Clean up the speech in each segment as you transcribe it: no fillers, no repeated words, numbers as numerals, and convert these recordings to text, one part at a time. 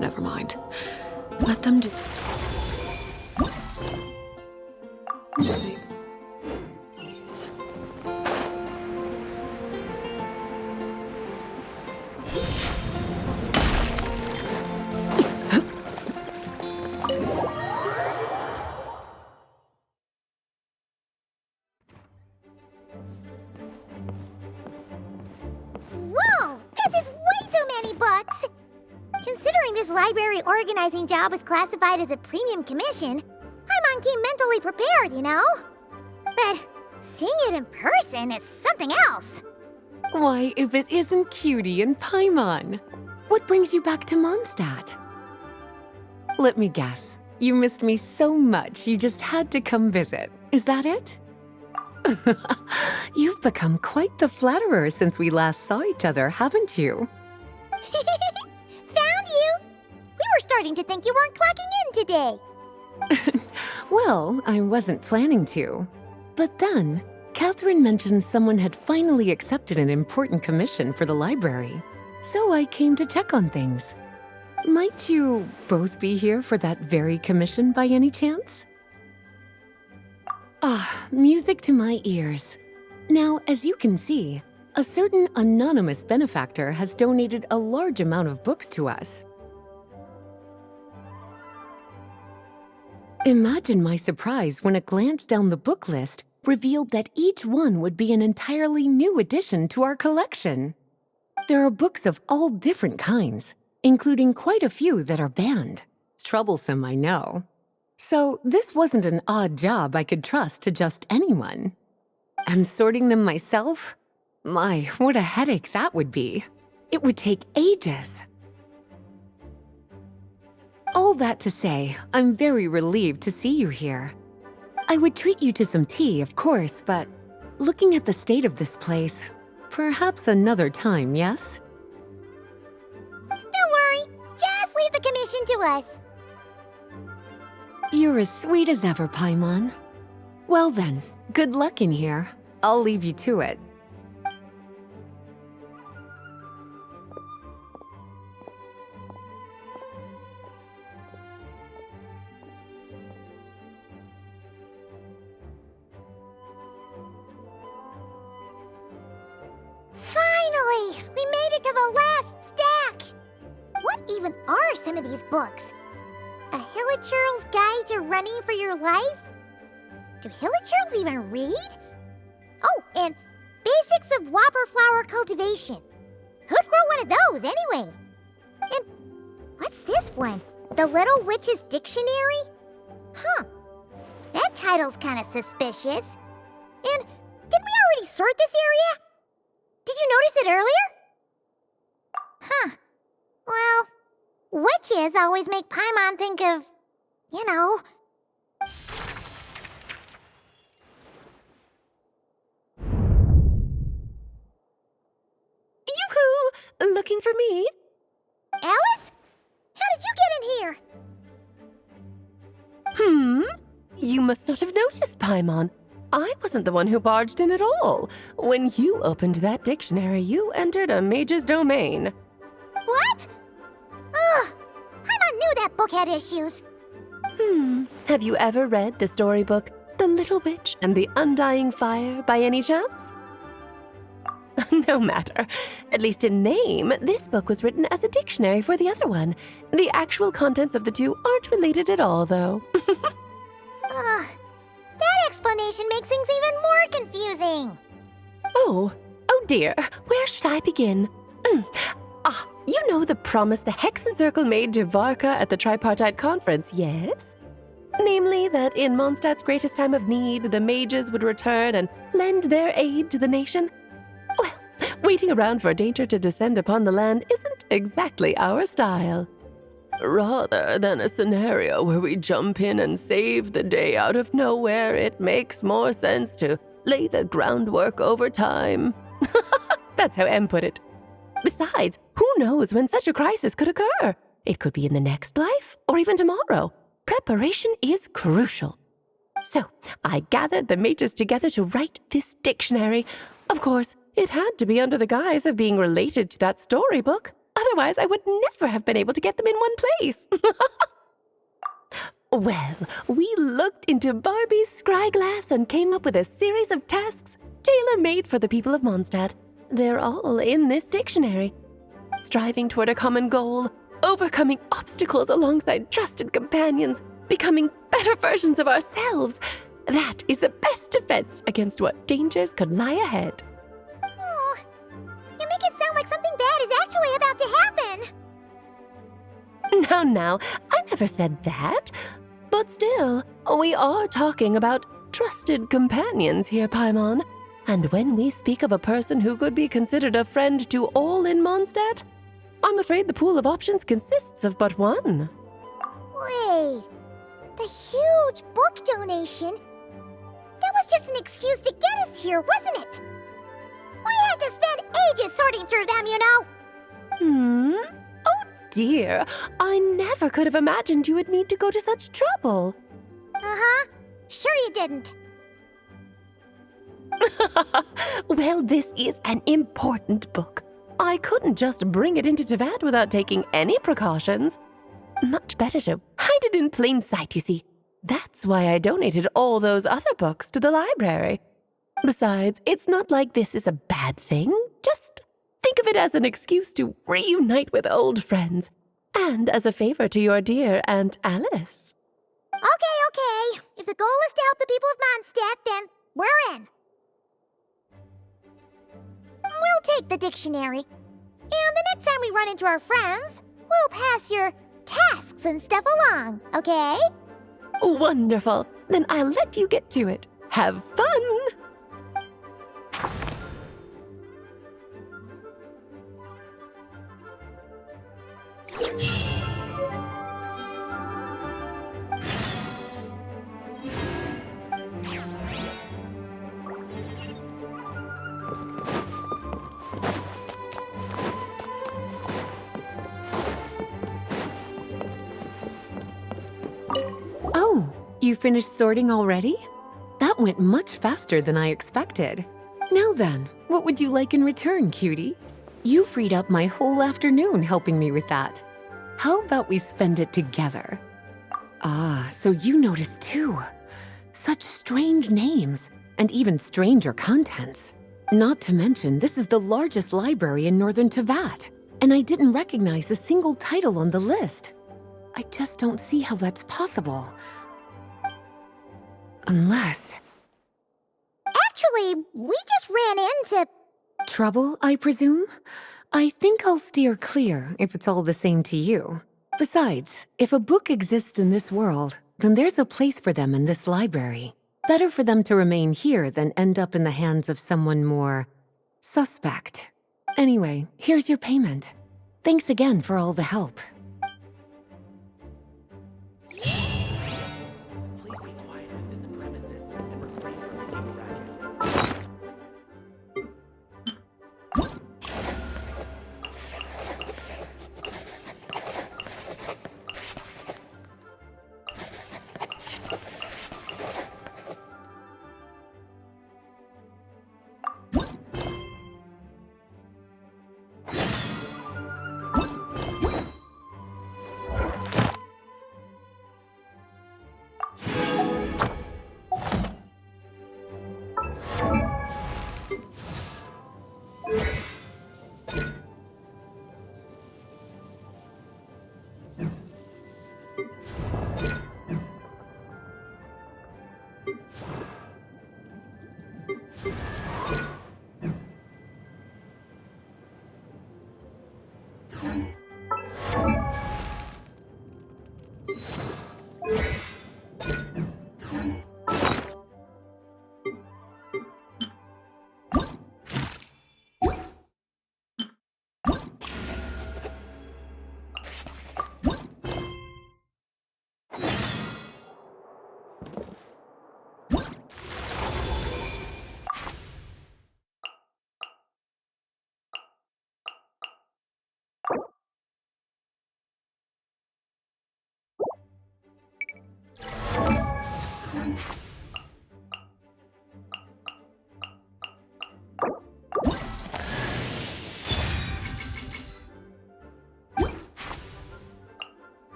Never mind. Let them do... Thing. Please. Whoa! This is way too many books! Considering this library organizing job was classified as a premium commission, Paimon came mentally prepared, you know? But seeing it in person is something else. Why, if it isn't Cutie and Paimon? What brings you back to Mondstadt? Let me guess. You missed me so much you just had to come visit. Is that it? You've become quite the flatterer since we last saw each other, haven't you? Found you! We were starting to think you weren't clocking in today. Well, I wasn't planning to. But then, Catherine mentioned someone had finally accepted an important commission for the library. So I came to check on things. Might you both be here for that very commission by any chance? Ah, music to my ears. Now, as you can see, a certain anonymous benefactor has donated a large amount of books to us. Imagine my surprise when a glance down the book list revealed that each one would be an entirely new addition to our collection. There are books of all different kinds, including quite a few that are banned. Troublesome, I know. So this wasn't an odd job I could trust to just anyone. And sorting them myself? My, what a headache that would be. It would take ages. All that to say, I'm very relieved to see you here. I would treat you to some tea, of course, but looking at the state of this place, perhaps another time, yes? Don't worry, just leave the commission to us. You're as sweet as ever, Paimon. Well then, good luck in here. I'll leave you to it. Finally! We made it to the last stack! What even are some of these books? A Hilichurl's Guide to Running for Your Life? Do Hilichurls even read? Oh, and Basics of Whopper Flower Cultivation. Who'd grow one of those, anyway? And what's this one? The Little Witch's Dictionary? Huh. That title's kind of suspicious. And didn't we already sort this area? Did you notice it earlier? Huh. Well, witches always make Paimon think of, you know... Yoo-hoo! Looking for me? Alice? How did you get in here? You must not have noticed, Paimon. I wasn't the one who barged in at all. When you opened that dictionary, you entered a mage's domain. What? Ugh! Paimon knew that book had issues. Have you ever read the storybook, The Little Witch and the Undying Fire, by any chance? No matter. At least in name, this book was written as a dictionary for the other one. The actual contents of the two aren't related at all, though. Ugh. That explanation makes things even more confusing. Oh dear. Where should I begin? You know the promise the Hexen Circle made to Varka at the Tripartite Conference, yes? Namely, that in Mondstadt's greatest time of need, the mages would return and lend their aid to the nation? Well, waiting around for danger to descend upon the land isn't exactly our style. Rather than a scenario where we jump in and save the day out of nowhere, it makes more sense to lay the groundwork over time. That's how M put it. Besides, who knows when such a crisis could occur? It could be in the next life, or even tomorrow. Preparation is crucial. So, I gathered the mages together to write this dictionary. Of course, it had to be under the guise of being related to that storybook. Otherwise, I would never have been able to get them in one place. Well, we looked into Barbie's scryglass and came up with a series of tasks tailor-made for the people of Mondstadt. They're all in this dictionary. Striving toward a common goal, overcoming obstacles alongside trusted companions, becoming better versions of ourselves. That is the best defense against what dangers could lie ahead. Oh, you make it sound like something bad is actually about to happen. Now, I never said that. But still, we are talking about trusted companions here, Paimon. And when we speak of a person who could be considered a friend to all in Mondstadt, I'm afraid the pool of options consists of but one. Wait, the huge book donation? That was just an excuse to get us here, wasn't it? We had to spend ages sorting through them, you know. Oh dear, I never could have imagined you would need to go to such trouble. Uh-huh. Sure you didn't. Well, this is an important book. I couldn't just bring it into Tevat without taking any precautions. Much better to hide it in plain sight, you see. That's why I donated all those other books to the library. Besides, it's not like this is a bad thing. Just think of it as an excuse to reunite with old friends. And as a favor to your dear Aunt Alice. Okay. If the goal is to help the people of Mondstadt, then we're in. We'll take the dictionary. And the next time we run into our friends, we'll pass your tasks and stuff along, okay? Wonderful. Then I'll let you get to it. Have fun! Oh, you finished sorting already? That went much faster than I expected. Now then, what would you like in return, cutie? You freed up my whole afternoon helping me with that. How about we spend it together? Ah, so you noticed too. Such strange names, and even stranger contents. Not to mention, this is the largest library in Northern Tevat, and I didn't recognize a single title on the list. I just don't see how that's possible. Unless... Actually, we just ran into... Trouble, I presume? I think I'll steer clear if it's all the same to you. Besides, if a book exists in this world, then there's a place for them in this library. Better for them to remain here than end up in the hands of someone more... suspect. Anyway, here's your payment. Thanks again for all the help. Please be quiet within the premises and refrain from making a racket.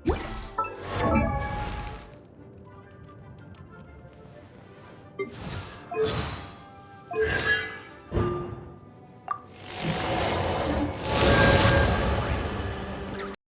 What?